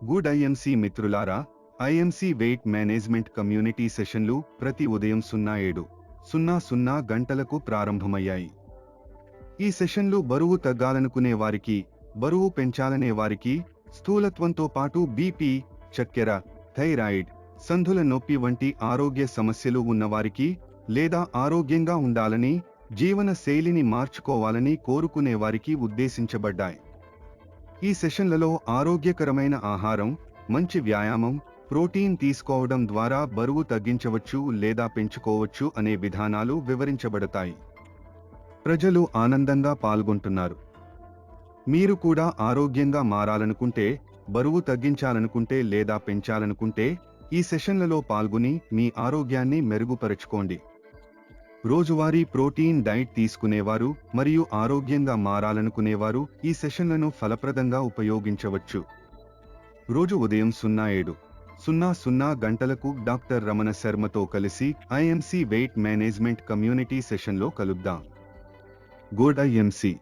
Good IMC మిత్రులారా, IMC weight management community సెషన్లు ప్రతి ఉదయం 07:00 గంటలకు ప్రారంభమయ్యాయి. ఈ సెషన్లు బరువు తగ్గాలనుకునే వారికి, బరువు పెంచాలనే వారికి, స్థూలత్వంతో పాటు బీపీ, చక్కెర, థైరాయిడ్, సంధుల నొప్పి వంటి ఆరోగ్య సమస్యలు ఉన్నవారికి, లేదా ఆరోగ్యంగా ఉండాలని, జీవన శైలిని మార్చుకోవాలని కోరుకునే వారికి ఉద్దేశించబడ్డాయి. ఈ సెషన్లలో ఆరోగ్యకరమైన ఆహారం, మంచి వ్యాయామం, ప్రోటీన్ తీసుకోవడం ద్వారా బరువు తగ్గించవచ్చు లేదా పెంచుకోవచ్చు అనే విధానాలు వివరించబడతాయి. ప్రజలు ఆనందంగా పాల్గొంటున్నారు. మీరు కూడా ఆరోగ్యంగా మారాలనుకుంటే, బరువు తగ్గించాలనుకుంటే లేదా పెంచాలనుకుంటే ఈ సెషన్లలో పాల్గొని మీ ఆరోగ్యాన్ని మెరుగుపరచుకోండి. రోజువారీ ప్రోటీన్ డైట్ తీసుకునేవారు మరియు ఆరోగ్యంగా మారాలనుకునేవారు ఈ సెషన్లను ఫలప్రదంగా ఉపయోగించవచ్చు. రోజు ఉదయం 07:00 గంటలకు డాక్టర్ రమణ శర్మతో కలిసి ఐఎంసీ వెయిట్ మేనేజ్మెంట్ కమ్యూనిటీ సెషన్లో కలుద్దాం. Good IMC.